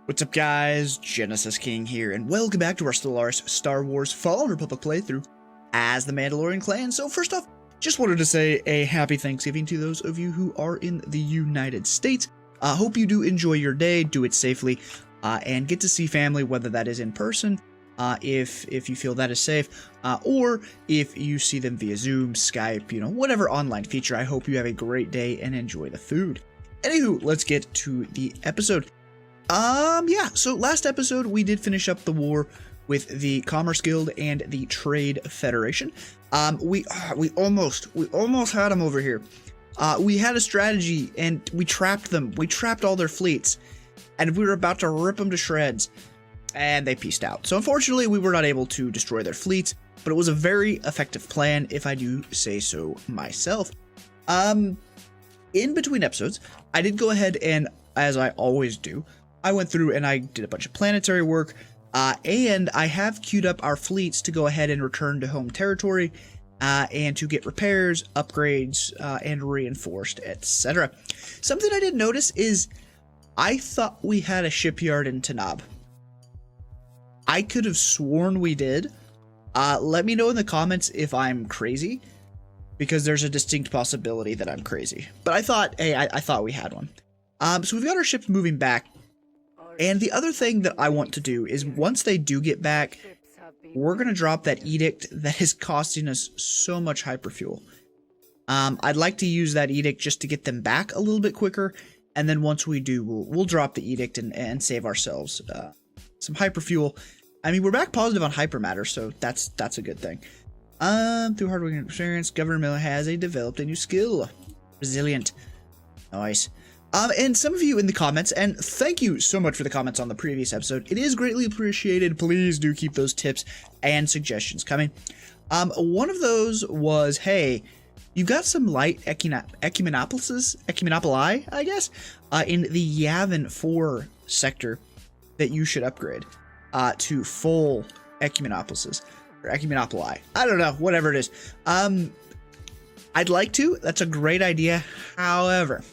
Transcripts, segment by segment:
What's up, guys? Genesis King here, and welcome back to our Stellaris Star Wars Fallen Republic playthrough as the Mandalorian clan. So first off, just wanted to say a happy Thanksgiving to those of you who are in the United States. Hope you do enjoy your day, do it safely, and get to see family, whether that is in person, if you feel that is safe, or if you see them via Zoom, Skype, whatever online feature. I hope you have a great day and enjoy the food. Anywho, let's get to the episode. Yeah, so last episode we did finish up the war with the Commerce Guild and the Trade Federation. We almost had them over here. We had a strategy and we trapped them. We trapped all their fleets and we were about to rip them to shreds and they peaced out. So unfortunately we were not able to destroy their fleets, but it was a very effective plan, if I do say so myself. In between episodes, I did go ahead and, as I always do, I went through and I did a bunch of planetary work, and I have queued up our fleets to go ahead and return to home territory, and to get repairs, upgrades, and reinforced, etc. Something I did notice is I thought we had a shipyard in Tanab. I could have sworn we did. Let me know in the comments if I'm crazy, because there's a distinct possibility that I'm crazy. But I thought, hey, I thought we had one. So we've got our ships moving back. And the other thing that I want to do is once they do get back, we're going to drop that edict that is costing us so much hyperfuel. I'd like to use that edict just to get them back a little bit quicker. And then once we do, we'll drop the edict and save ourselves some hyperfuel. I mean, we're back positive on hypermatter, so that's a good thing. Through hard work and experience, Governor Miller has developed a new skill. Resilient. Nice. And some of you in the comments, and thank you so much for the comments on the previous episode. It is greatly appreciated. Please do keep those tips and suggestions coming. One of those was, hey, you've got some light Echimonopoli, I guess, in the Yavin 4 sector that you should upgrade to full Echimonopolises, or Echimonopoli. I don't know, whatever it is. I'd like to. That's a great idea. However,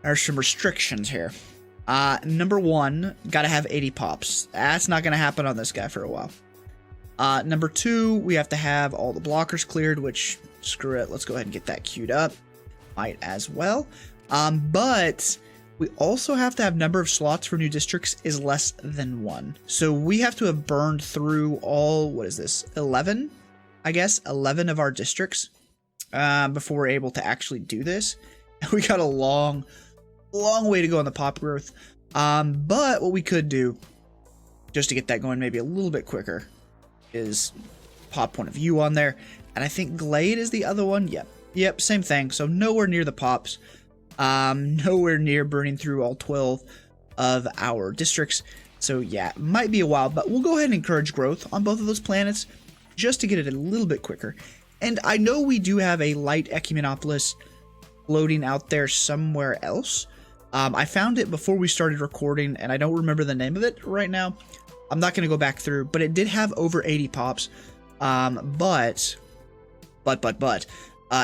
there's some restrictions here. Number one, gotta have 80 pops. That's not gonna happen on this guy for a while. Number two, we have to have all the blockers cleared, which, screw it, let's go ahead and get that queued up. Might as well. But we also have to have number of slots for new districts is less than 1. So we have to have burned through all, what is this, 11? I guess 11 of our districts before we're able to actually do this. We got a long way to go on the pop growth. But what we could do, just to get that going maybe a little bit quicker, is pop point of view on there. And I think Glade is the other one. Yep, same thing. So nowhere near the pops. Nowhere near burning through all 12 of our districts. So yeah, might be a while, but we'll go ahead and encourage growth on both of those planets just to get it a little bit quicker. And I know we do have a light Echimonopolis floating out there somewhere else. I found it before we started recording, and I don't remember the name of it right now. I'm not going to go back through, but it did have over 80 pops. But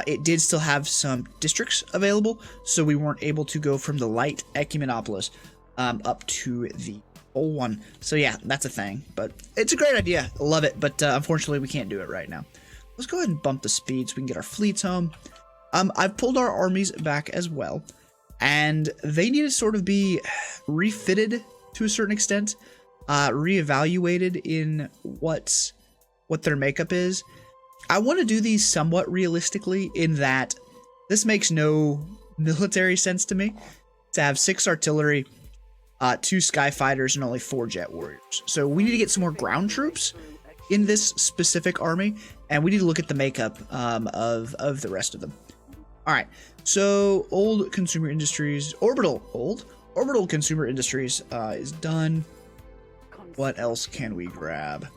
it did still have some districts available, so we weren't able to go from the light Echimonopolis up to the full one. So yeah, that's a thing, but it's a great idea. I love it, but unfortunately we can't do it right now. Let's go ahead and bump the speed so we can get our fleets home. I've pulled our armies back as well, and they need to sort of be refitted to a certain extent, reevaluated in what their makeup is. I want to do these somewhat realistically in that this makes no military sense to me to have 6 artillery, 2 sky fighters, and only 4 jet warriors. So we need to get some more ground troops in this specific army, and we need to look at the makeup of the rest of them. All right, so old consumer industries, orbital consumer industries is done. What else can we grab?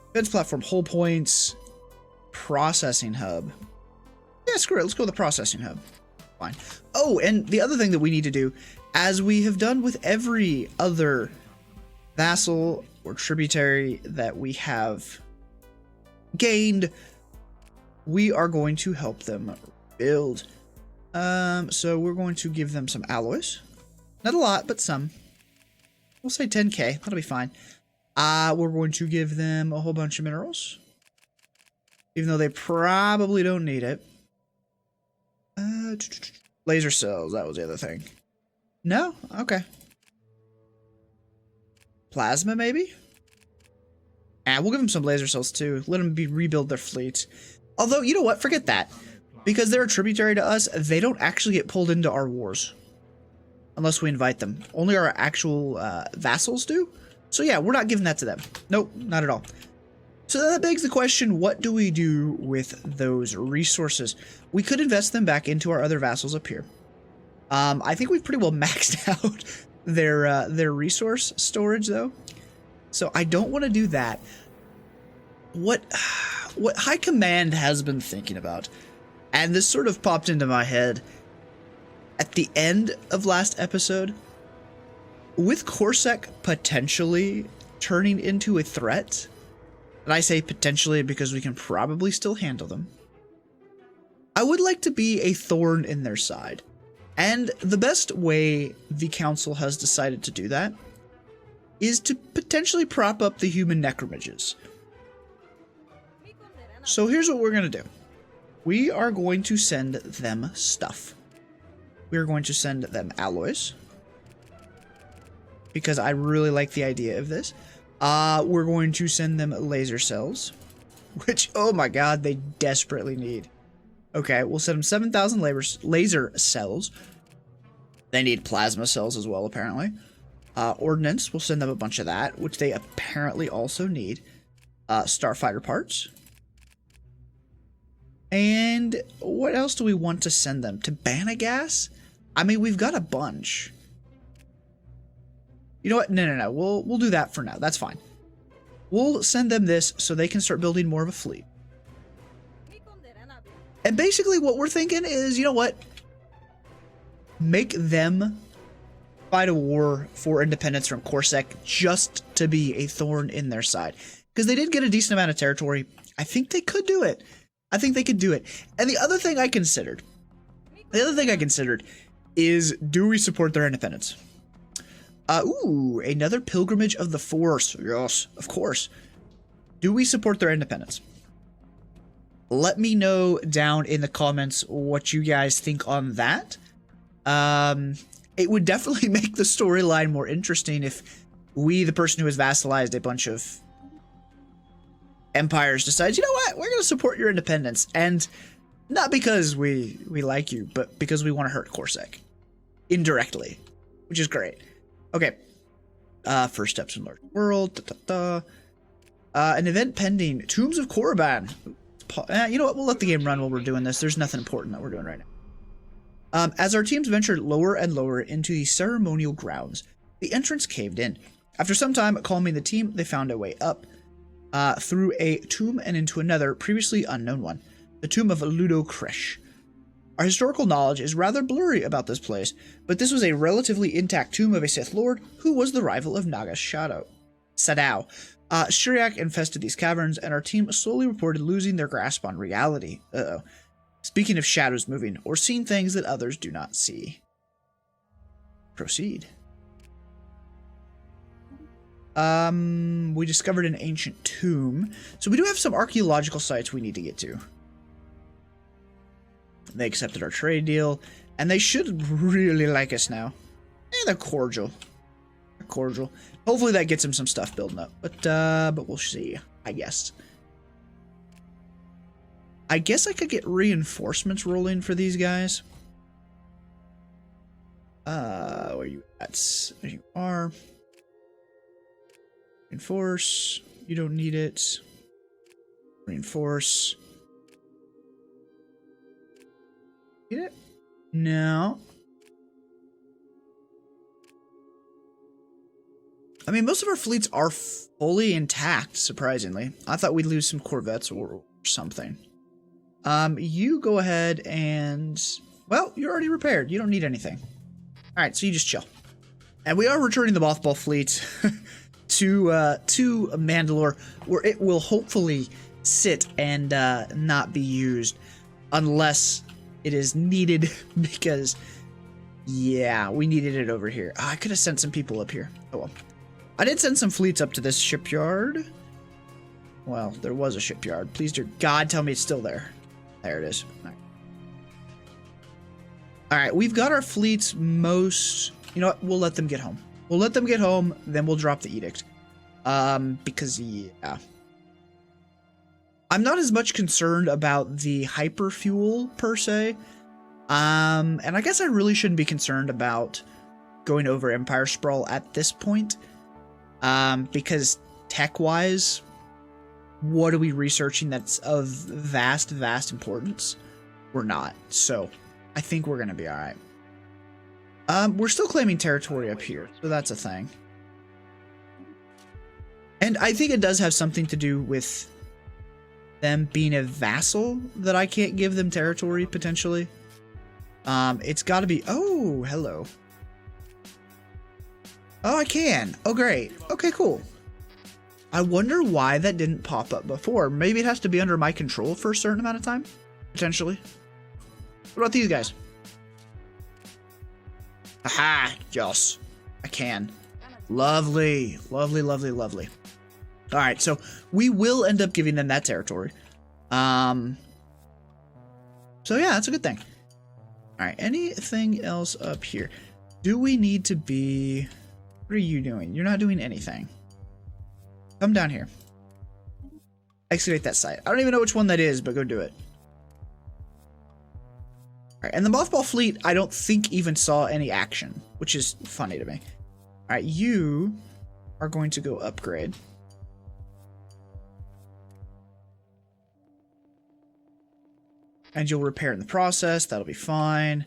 Defense platform, hull points, processing hub. Yeah, screw it. Let's go with the processing hub. Fine. Oh, and the other thing that we need to do, as we have done with every other vassal or tributary that we have gained, we are going to help them build. So we're going to give them some alloys. Not a lot, but some. We'll say 10k. That'll be fine. We're going to give them a whole bunch of minerals. Even though they probably don't need it. Laser cells, that was the other thing. No? Okay. Plasma, maybe? We'll give them some laser cells, too. Let them rebuild their fleet. Although, you know what? Forget that. Because they're a tributary to us, they don't actually get pulled into our wars. Unless we invite them. Only our actual vassals do. So yeah, we're not giving that to them. Nope, not at all. So that begs the question, what do we do with those resources? We could invest them back into our other vassals up here. I think we've pretty well maxed out their resource storage, though. So I don't want to do that. What High Command has been thinking about, and this sort of popped into my head at the end of last episode, with Corsac potentially turning into a threat, and I say potentially because we can probably still handle them, I would like to be a thorn in their side. And the best way the council has decided to do that is to potentially prop up the human necromages. So here's what we're going to do. We are going to send them stuff. We are going to send them alloys, because I really like the idea of this. We're going to send them laser cells, which, oh my god, they desperately need. Okay, we'll send them 7,000 laser cells. They need plasma cells as well, apparently. Ordnance, we'll send them a bunch of that, which they apparently also need. Starfighter parts. And what else do we want to send them? To Banagas? I mean, we've got a bunch. You know what? No. We'll do that for now. That's fine. We'll send them this so they can start building more of a fleet. And basically what we're thinking is, you know what? Make them fight a war for independence from Corsac just to be a thorn in their side. Because they did get a decent amount of territory. I think they could do it. I think they could do it. And the other thing I considered is, do we support their independence? Ooh, another pilgrimage of the Force. Yes, of course. Do we support their independence? Let me know down in the comments what you guys think on that. It would definitely make the storyline more interesting if we, the person who has vassalized a bunch of empires, decides, you know what, we're going to support your independence. And not because we like you, but because we want to hurt Corsac. Indirectly. Which is great. Okay. First steps in large world. An event pending. Tombs of Korriban. You know what? We'll let the game run while we're doing this. There's nothing important that we're doing right now. As our teams ventured lower and lower into the ceremonial grounds, the entrance caved in. After some time calming the team, they found a way up through a tomb and into another, previously unknown one. The tomb of Ludo Kresh. Our historical knowledge is rather blurry about this place, but this was a relatively intact tomb of a Sith Lord who was the rival of Naga Sadao. Shriak infested these caverns, and our team slowly reported losing their grasp on reality. Speaking of shadows moving, or seeing things that others do not see. Proceed. We discovered an ancient tomb. So we do have some archaeological sites we need to get to. They accepted our trade deal, and they should really like us now. They're cordial. They're cordial. Hopefully that gets them some stuff building up, but we'll see, I guess. I guess I could get reinforcements rolling for these guys. Where you at? There you are. Reinforce. You don't need it. Reinforce. Get it? No. I mean, most of our fleets are fully intact, surprisingly. I thought we'd lose some corvettes or something. You go ahead and... Well, you're already repaired. You don't need anything. Alright, so you just chill. And we are returning the Mothball fleet to Mandalore, where it will hopefully sit and not be used unless it is needed, because Yeah, we needed it over here. Oh, I could have sent some people up here. Oh well. I did send some fleets up to this shipyard. Well, there was a shipyard. Please, dear God, tell me it's still there. There it is. All right, we've got our fleets most... You know what? We'll let them get home. We'll let them get home, then we'll drop the edict. Because, yeah. I'm not as much concerned about the hyperfuel, per se. And I guess I really shouldn't be concerned about going over Empire Sprawl at this point. Because tech-wise, what are we researching that's of vast, vast importance? We're not. So, I think we're going to be alright. We're still claiming territory up here, so that's a thing. And I think it does have something to do with them being a vassal that I can't give them territory, potentially. It's got to be... Oh, hello. Oh, I can. Oh, great. Okay, cool. I wonder why that didn't pop up before. Maybe it has to be under my control for a certain amount of time? Potentially. What about these guys? Aha! Yes. I can. Lovely. Lovely, lovely, lovely. Alright, so we will end up giving them that territory. So yeah, that's a good thing. Alright, anything else up here? Do we need to be... What are you doing? You're not doing anything. Come down here. Excavate that site. I don't even know which one that is, but go do it. Alright, and the Mothball Fleet, I don't think even saw any action, which is funny to me. Alright, you are going to go upgrade. And you'll repair in the process. That'll be fine.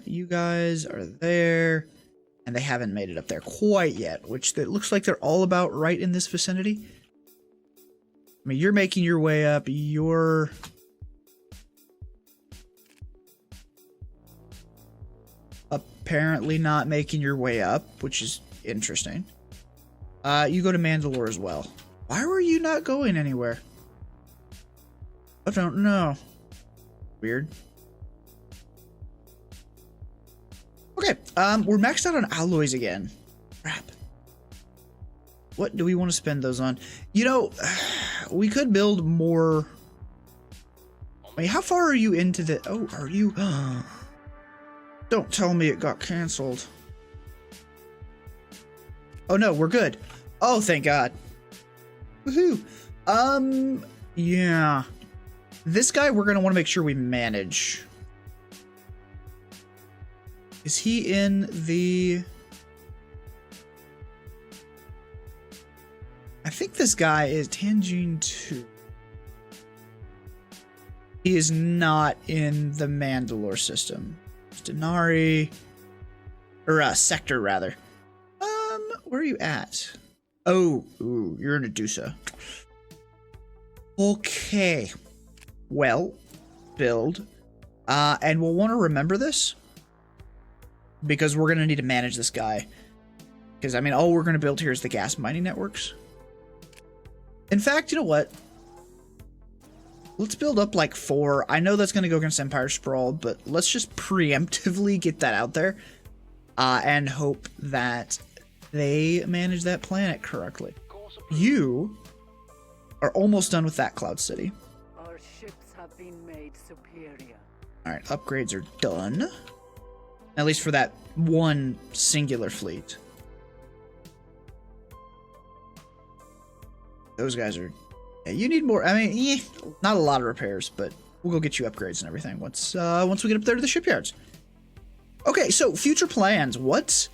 You guys are there. And they haven't made it up there quite yet, which it looks like they're all about right in this vicinity. I mean, you're making your way up. You're... apparently not making your way up, which is interesting. You go to Mandalore as well. Why were you not going anywhere? I don't know. Weird. Okay, we're maxed out on alloys again. Crap. What do we want to spend those on? You know, we could build more... I mean, how far are you into the... Oh, are you... Don't tell me it got canceled. Oh no, we're good. Oh, thank God. Woohoo. Yeah. This guy we're gonna want to make sure we manage. Is he in the... I think this guy is Tangine 2. He is not in the Mandalore system. Denari, or sector rather. Where are you at? Oh, ooh, you're in Adusa. Okay. Well, build. And we'll want to remember this because we're going to need to manage this guy. Because, I mean, all we're going to build here is the gas mining networks. In fact, you know what? Let's build up like 4. I know that's going to go against Empire Sprawl, but let's just preemptively get that out there. And hope that they manage that planet correctly. You are almost done with that Cloud City. Our ships have been made superior. Alright, upgrades are done. At least for that one singular fleet. Those guys are... Yeah, you need more. I mean, not a lot of repairs, but we'll go get you upgrades and everything once we get up there to the shipyards. Okay, so future plans. What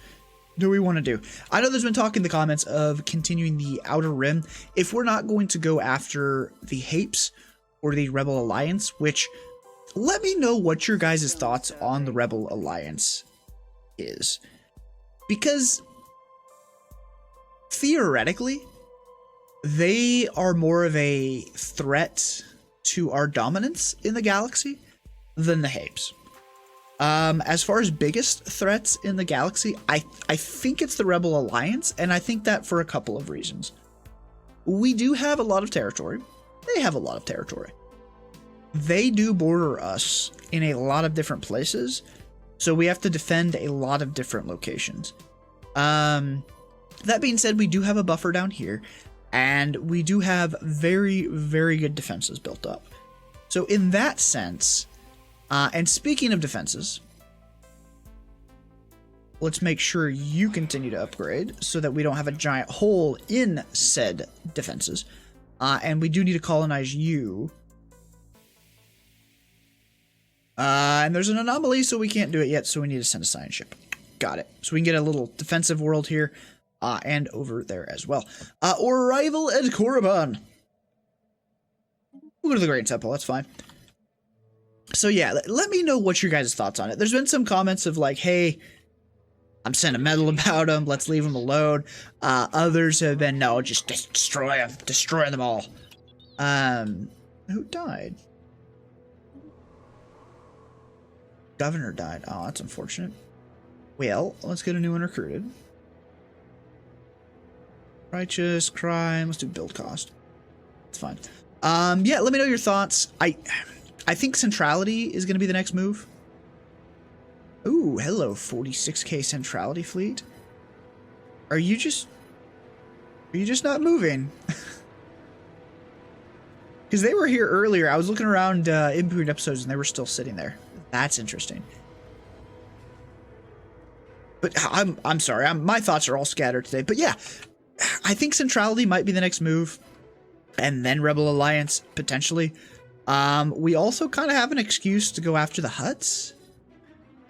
do we want to do? I know there's been talk in the comments of continuing the Outer Rim. If we're not going to go after the Hapes or the Rebel Alliance, which let me know what your guys' thoughts on the Rebel Alliance is. Because theoretically, they are more of a threat to our dominance in the galaxy than the Hapes. As far as biggest threats in the galaxy, I think it's the Rebel Alliance, and I think that for a couple of reasons. We do have a lot of territory. They have a lot of territory. They do border us in a lot of different places, So we have to defend a lot of different locations. That being said, we do have a buffer down here, and we do have very, very good defenses built up. So in that sense, and speaking of defenses, let's make sure you continue to upgrade so that we don't have a giant hole in said defenses. And we do need to colonize you. And there's an anomaly, so we can't do it yet, so we need to send a science ship. Got it. So we can get a little defensive world here, and over there as well. Arrival at Korriban. We'll go to the Great Temple, that's fine. So yeah, let me know what your guys' thoughts on it. There's been some comments of like, hey, I'm sentimental about them, let's leave them alone. Others have been, no, just destroy them. Destroy them all. Who died? Governor died. Oh, that's unfortunate. Well, let's get a new one recruited. Righteous, crime, let's do build cost. It's fine. Yeah, let me know your thoughts. I think centrality is going to be the next move. Ooh, hello, 46k centrality fleet. Are you just not moving? Because they were here earlier. I was looking around in between episodes and they were still sitting there. That's interesting. But I'm sorry. My thoughts are all scattered today. But yeah, I think centrality might be the next move, and then Rebel Alliance potentially. We also kind of have an excuse to go after the Hutts,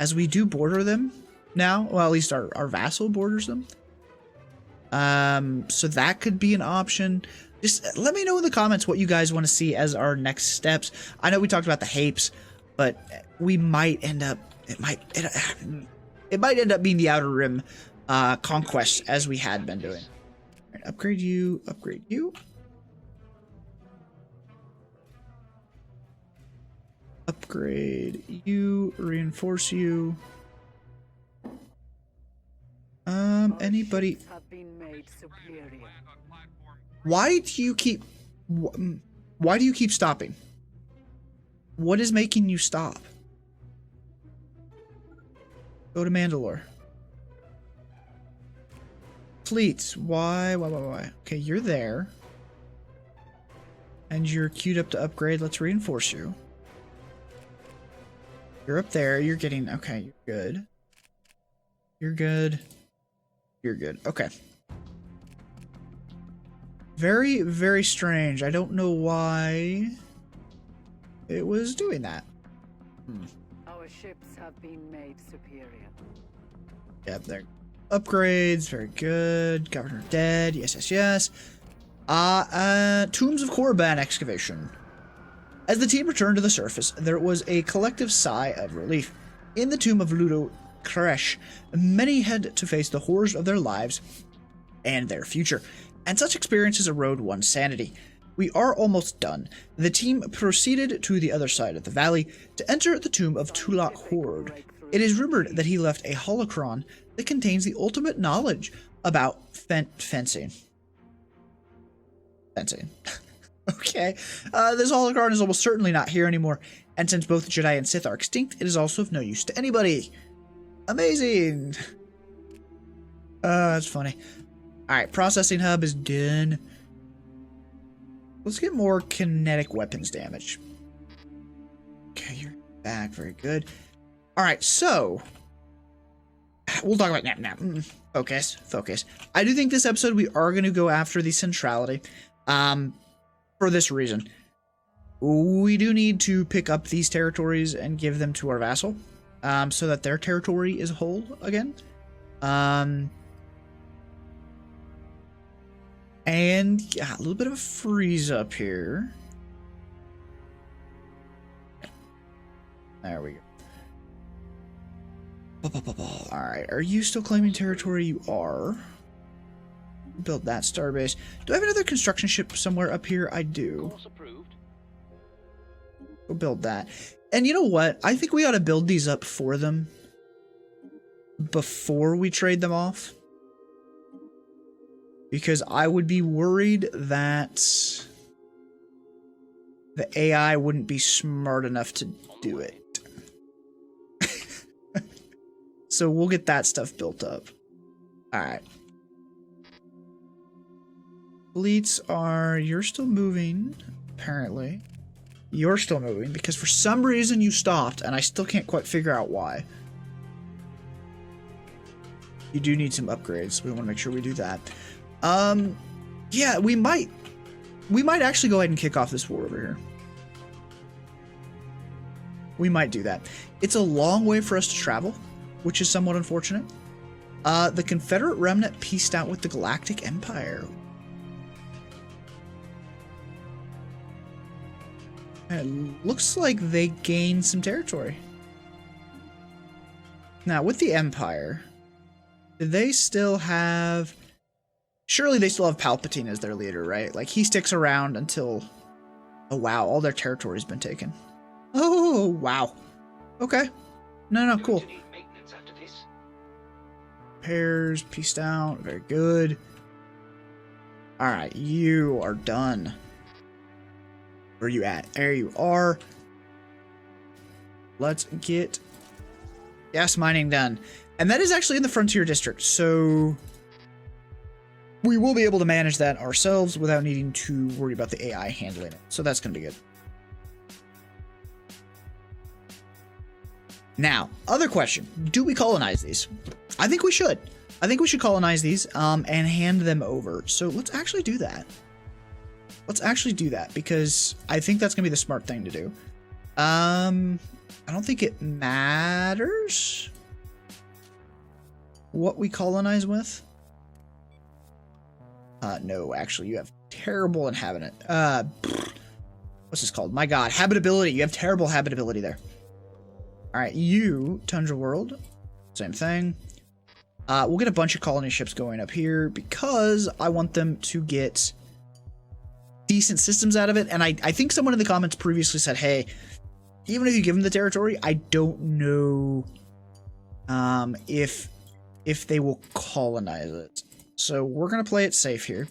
as we do border them now. Well, at least our vassal borders them. So that could be an option. Just let me know in the comments what you guys want to see as our next steps. I know we talked about the Hapes, but we might end up, it might end up being the Outer Rim conquests as we had been doing. All right, upgrade you, upgrade you. Upgrade you, reinforce you. Anybody? Why do you keep stopping? What is making you stop? Go to Mandalore. Fleets. Why? Okay, you're there. And you're queued up to upgrade. Let's reinforce you. You're up there. You're getting... Okay, you're good. You're good. You're good. Okay. Very, very strange. I don't know why it was doing that. Our ships have been made superior. Yep, there. Upgrades, very good. Governor dead. Yes. Tombs of Korriban excavation. As the team returned to the surface, there was a collective sigh of relief. In the tomb of Ludo Kresh, many had to face the horrors of their lives and their future, and such experiences erode one's sanity. We are almost done. The team proceeded to the other side of the valley to enter the tomb of Tulak Horde. It is rumored that he left a holocron that contains the ultimate knowledge about fencing. Okay. This holocron is almost certainly not here anymore, and since both Jedi and Sith are extinct, it is also of no use to anybody. Amazing! That's funny. Alright, processing hub is done. Let's get more kinetic weapons damage. Okay, you're back. Very good. Alright, so... we'll talk about nap. Focus. I do think this episode we are going to go after the centrality. For this reason. We do need to pick up these territories and give them to our vassal. So that their territory is whole again. And yeah, a little bit of a freeze up here. There we go. Alright, are you still claiming territory? You are. Build that starbase. Do I have another construction ship somewhere up here? I do. Go build that. And you know what? I think we ought to build these up for them before we trade them off. Because I would be worried that the AI wouldn't be smart enough to do it. So we'll get that stuff built up. Alright. Fleets are... You're still moving, apparently. You're still moving, because for some reason you stopped, and I still can't quite figure out why. You do need some upgrades. We want to make sure we do that. Yeah, we might actually go ahead and kick off this war over here. We might do that. It's a long way for us to travel, which is somewhat unfortunate. The Confederate remnant pieced out with the Galactic Empire. And it looks like they gained some territory. Now, with the Empire, do they still have... Surely they still have Palpatine as their leader, right? Like, he sticks around until... Oh, wow, all their territory's been taken. Oh, wow. Okay. No, cool. Pairs, pieced out, very good. Alright, you are done. Where are you at? There you are. Let's get gas mining done. And that is actually in the Frontier District, so we will be able to manage that ourselves without needing to worry about the AI handling it. So that's going to be good. Now, other question. Do we colonize these? I think we should. I think we should colonize these and hand them over. So let's actually do that. Let's actually do that because I think that's going to be the smart thing to do. I don't think it matters what we colonize with. No, actually, you have terrible inhabitant. What's this called? My God, habitability. You have terrible habitability there. All right, you, Tundra World, same thing. We'll get a bunch of colony ships going up here because I want them to get decent systems out of it. And I think someone in the comments previously said, hey, even if you give them the territory, I don't know if they will colonize it. So we're going to play it safe here.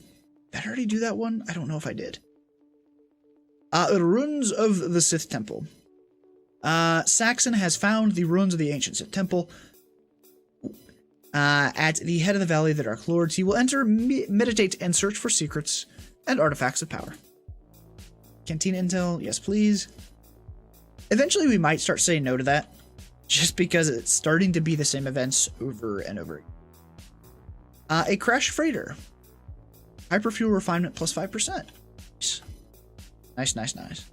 Did I already do that one? I don't know if I did. Ruins of the Sith Temple. Saxon has found the ruins of the ancient Sith Temple. At the head of the Valley of the Dark Lords, he will enter, meditate, and search for secrets and artifacts of power. Cantina intel, yes please. Eventually we might start saying no to that, just because it's starting to be the same events over and over again. A crash freighter. Hyperfuel refinement plus 5%. Nice.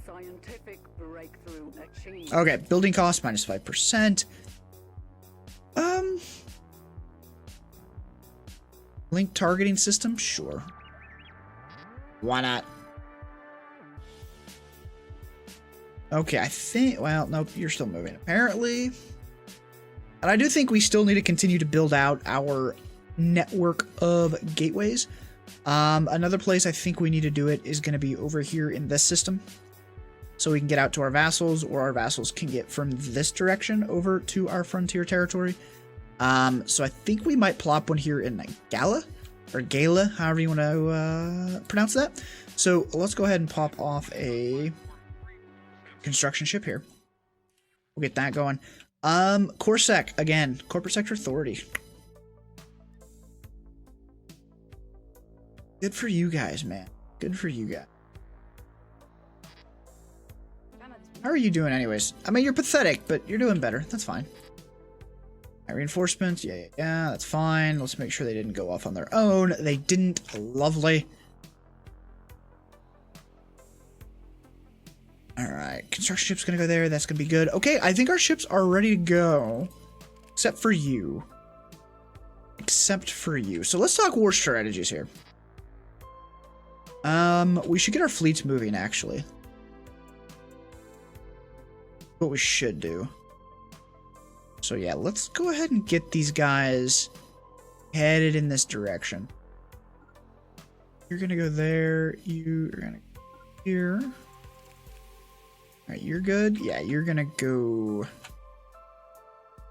Scientific breakthrough achieved. Okay, building cost minus 5%. Link targeting system? Sure. Why not? Okay, I think... Well, nope, you're still moving, apparently. And I do think we still need to continue to build out our network of gateways. Another place I think we need to do it is going to be over here in this system. So we can get out to our vassals, or our vassals can get from this direction over to our frontier territory. So I think we might plop one here in Gala, or Gala, however you want to pronounce that. So let's go ahead and pop off a construction ship here. We'll get that going. Corsec, again, Corporate Sector Authority. Good for you guys, man. Good for you guys. How are you doing anyways? I mean, you're pathetic, but you're doing better. That's fine. Reinforcements, yeah, that's fine. Let's make sure they didn't go off on their own. They didn't. Lovely. Alright, construction ship's gonna go there. That's gonna be good. Okay, I think our ships are ready to go. Except for you. So let's talk war strategies here. We should get our fleets moving, actually. What we should do. So yeah, let's go ahead and get these guys headed in this direction. You're gonna go there. You're gonna go here. Alright, you're good. Yeah, you're gonna go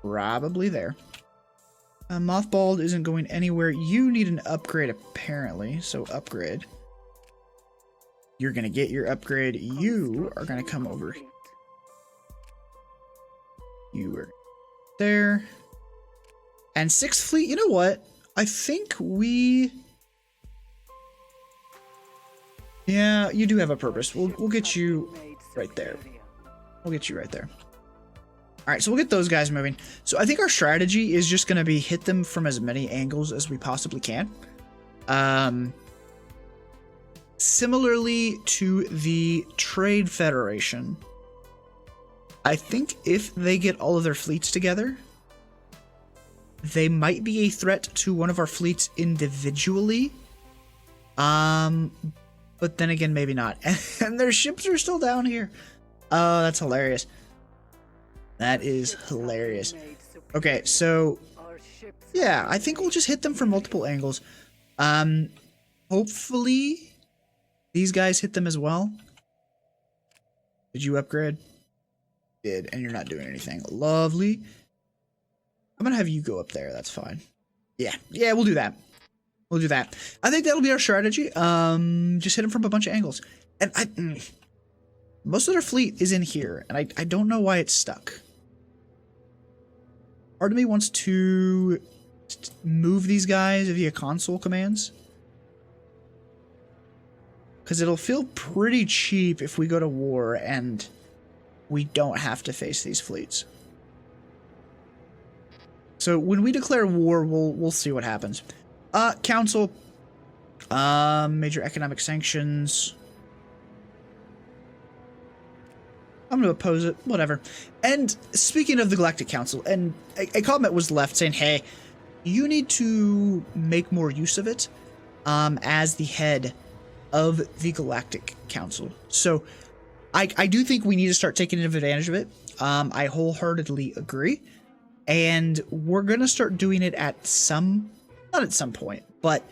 probably there. Mothballed isn't going anywhere. You need an upgrade, apparently. So upgrade. You're gonna get your upgrade. You are gonna come over. You are there. And 6th Fleet, you know what? I think we... Yeah, you do have a purpose. We'll get you right there. We'll get you right there. Alright, so we'll get those guys moving. So I think our strategy is just going to be hit them from as many angles as we possibly can. Similarly to the Trade Federation, I think if they get all of their fleets together, they might be a threat to one of our fleets individually. But then again, maybe not. And their ships are still down here. Oh, that's hilarious. That is hilarious. Okay, so yeah, I think we'll just hit them from multiple angles. Hopefully these guys hit them as well. Did you upgrade? Did, and you're not doing anything. Lovely. I'm gonna have you go up there. That's fine. Yeah, we'll do that. We'll do that. I think that'll be our strategy. Just hit them from a bunch of angles. And most of their fleet is in here, and I don't know why it's stuck. Part of me wants to move these guys via console commands, because it'll feel pretty cheap if we go to war and we don't have to face these fleets. So when we declare war, we'll see what happens. Council, major economic sanctions. I'm going to oppose it, whatever. And speaking of the Galactic Council, and a comment was left saying, hey, you need to make more use of it as the head of the Galactic Council. So I do think we need to start taking advantage of it. I wholeheartedly agree. And we're going to start doing it at not at some point, but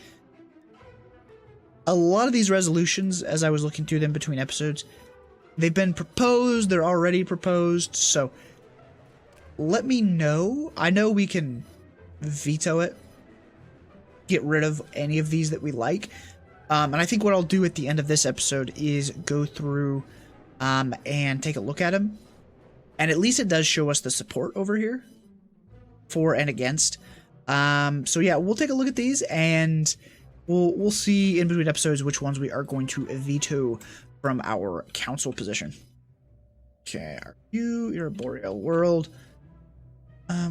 a lot of these resolutions, as I was looking through them between episodes, they've been proposed, they're already proposed, so let me know. I know we can veto it, get rid of any of these that we like, and I think what I'll do at the end of this episode is go through and take a look at them, and at least it does show us the support over here, for and against. So yeah, we'll take a look at these, and we'll see in between episodes which ones we are going to veto from our council position. Okay, you're a boreal world.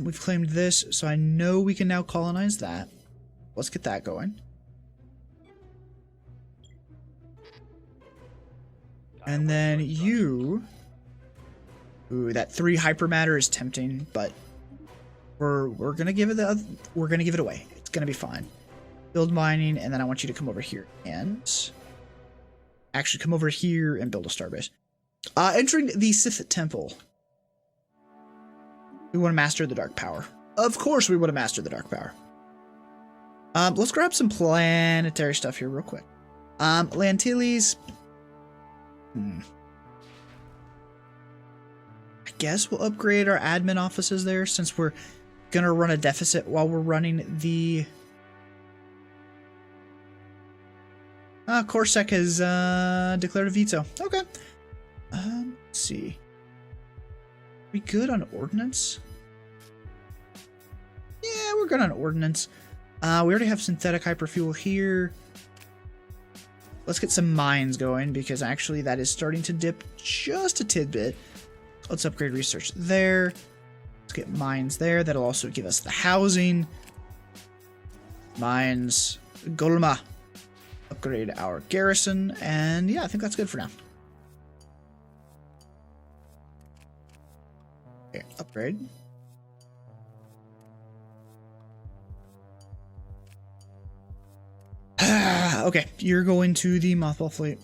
We've claimed this, so I know we can now colonize that. Let's get that going. And then you... Ooh, that 3 hypermatter is tempting, but we're gonna give it away. It's gonna be fine. Build mining, and then I want you to come over here and actually come over here and build a starbase. Entering the Sith Temple. We want to master the Dark Power. Of course we want to master the Dark Power. Let's grab some planetary stuff here real quick. Lantilles. I guess we'll upgrade our admin offices there, since we're gonna run a deficit while we're running the... Corsac has declared a veto. Okay. Let's see. Are we good on ordnance? Yeah, we're good on ordnance. We already have synthetic hyperfuel here. Let's get some mines going, because actually that is starting to dip just a tidbit. Let's upgrade research there. Let's get mines there. That'll also give us the housing. Mines. Golma. Upgrade our garrison. And yeah, I think that's good for now. Okay, upgrade. Okay, you're going to the Mothball Fleet.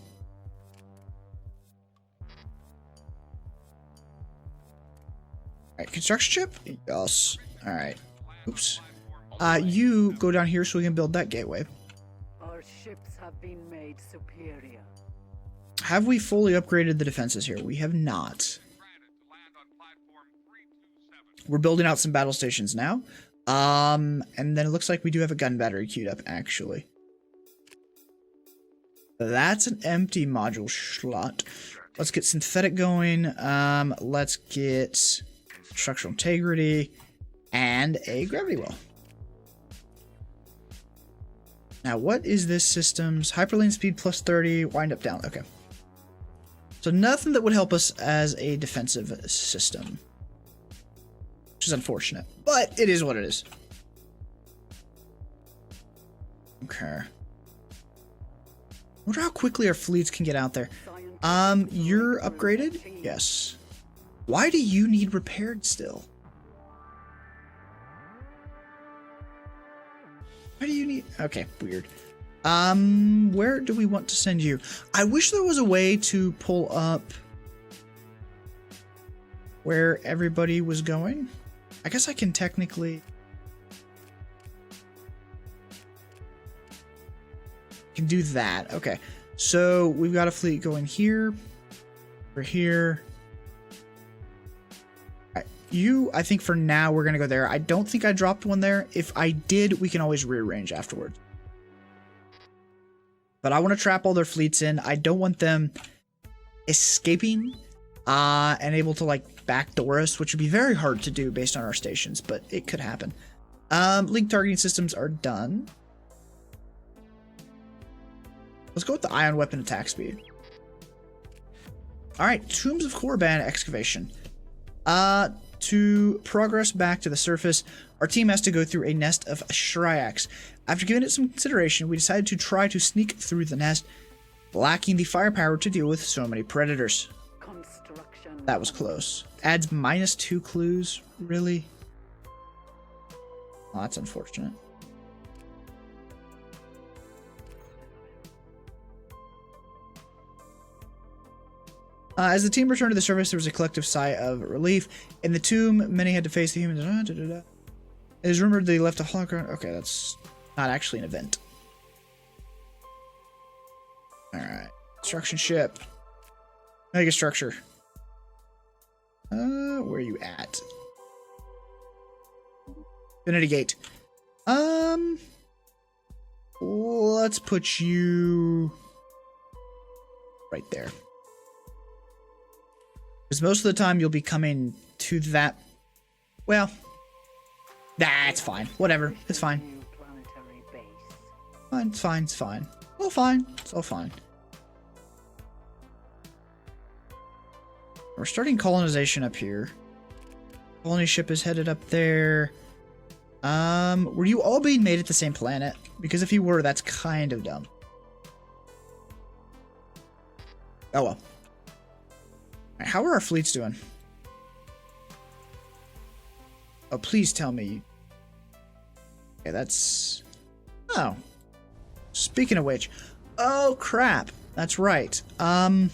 Alright, construction ship? Yes. Alright. Oops. You go down here so we can build that gateway. Our ships have been made superior. Have we fully upgraded the defenses here? We have not. We're building out some battle stations now. And then it looks like we do have a gun battery queued up, actually. That's an empty module slot. Let's get synthetic going. Let's get structural integrity. and a gravity well. Now, what is this system's hyperlane speed plus 30, wind up down? Okay. So nothing that would help us as a defensive system, which is unfortunate, but it is what it is. Okay. Wonder how quickly our fleets can get out there. You're upgraded? Yes. Why do you need repaired still? Why do you need... Okay, weird. Where do we want to send you? I wish there was a way to pull up where everybody was going. I guess I can technically... can do that. Okay. So we've got a fleet going here. We're here. You, I think for now, we're going to go there. I don't think I dropped one there. If I did, we can always rearrange afterwards. But I want to trap all their fleets in. I don't want them escaping and able to, like, backdoor us, which would be very hard to do based on our stations, but it could happen. League targeting systems are done. Let's go with the ion weapon attack speed. All right, Tombs of Korriban excavation. To progress back to the surface, our team has to go through a nest of Shryaks. After giving it some consideration, we decided to try to sneak through the nest, lacking the firepower to deal with so many predators. That was close. Adds -2 clues? Really? Oh, that's unfortunate. As the team returned to the surface, there was a collective sigh of relief. In the tomb, many had to face the humans. It is rumored they left a hologram. Okay, that's not actually an event. Alright. Construction ship. Mega structure. Where are you at? Infinity Gate. Let's put you right there. Because most of the time you'll be coming to that. Well, nah, it's fine. Whatever. It's fine. Fine, it's fine, it's fine. All fine. It's all fine. We're starting colonization up here. Colony ship is headed up there. Were you all being made at the same planet? Because if you were, that's kind of dumb. Oh well. How are our fleets doing? Oh, please tell me. Okay, that's... Oh. Speaking of which. Oh, crap. That's right. Blame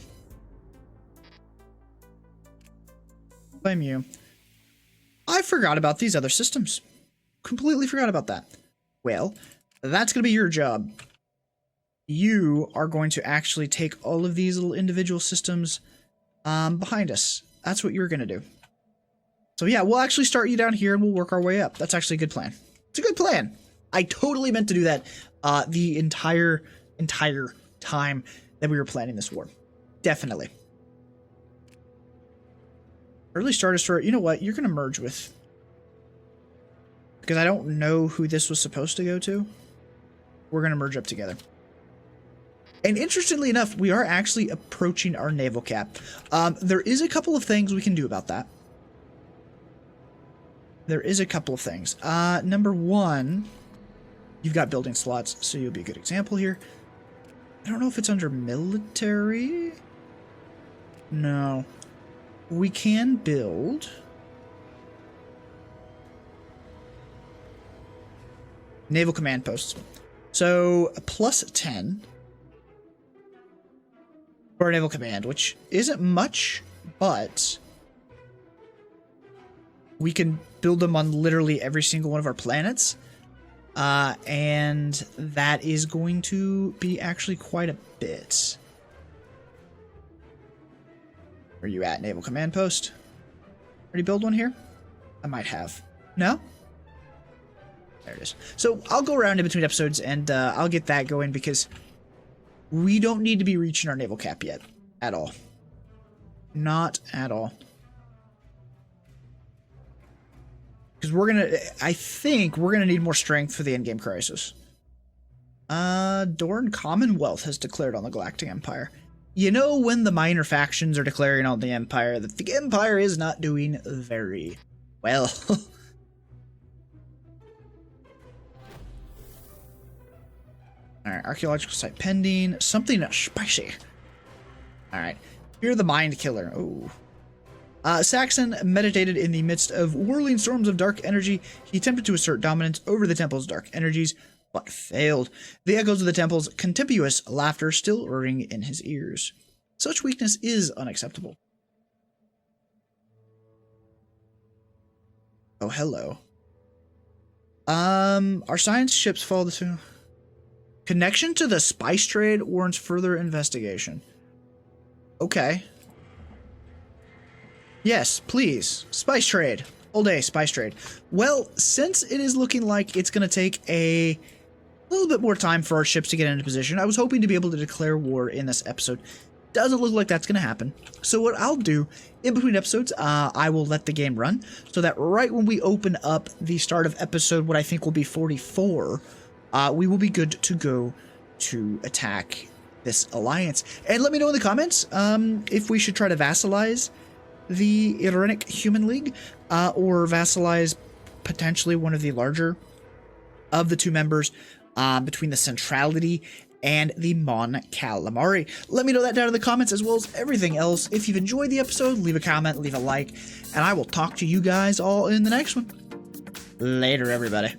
you. I forgot about these other systems. Completely forgot about that. Well, that's going to be your job. You are going to actually take all of these little individual systems behind us. That's what you're gonna do. So yeah, we'll actually start you down here and we'll work our way up. That's actually a good plan. It's a good plan. I totally meant to do that the entire time that we were planning this war. Definitely. Early Star Destroyer, you know what? You're gonna merge with... Because I don't know who this was supposed to go to. We're gonna merge up together. And interestingly enough, we are actually approaching our naval cap. There is a couple of things we can do about that. There is a couple of things. Number one, you've got building slots, so you'll be a good example here. I don't know if it's under military. No. We can build... naval command posts. So, a +10... for naval command, which isn't much, but we can build them on literally every single one of our planets, and that is going to be actually quite a bit. Where are you at, naval command post? Already build one here? I might have. No? There it is. So I'll go around in between episodes and I'll get that going because we don't need to be reaching our naval cap yet. At all. Not at all. Because I think we're gonna need more strength for the endgame crisis. Dorn Commonwealth has declared on the Galactic Empire. You know, when the minor factions are declaring on the Empire, that the Empire is not doing very well. Alright, archaeological site pending. Something spicy. Alright, fear the mind killer. Oh. Saxon meditated in the midst of whirling storms of dark energy. He attempted to assert dominance over the temple's dark energies, but failed. The echoes of the temple's contemptuous laughter still ring in his ears. Such weakness is unacceptable. Oh, hello. Our science ships follow the soon. Connection to the spice trade warrants further investigation. Okay. Yes, please. Spice trade. All day, spice trade. Well, since it is looking like it's going to take a little bit more time for our ships to get into position, I was hoping to be able to declare war in this episode. Doesn't look like that's going to happen. So what I'll do, in between episodes, I will let the game run, so that right when we open up the start of episode, what I think will be 44, we will be good to go to attack this alliance. And let me know in the comments if we should try to vassalize the Irenic Human League, or vassalize potentially one of the larger of the two members between the Centrality and the Mon Calamari. Let me know that down in the comments, as well as everything else. If you've enjoyed the episode, leave a comment, leave a like, and I will talk to you guys all in the next one. Later, everybody.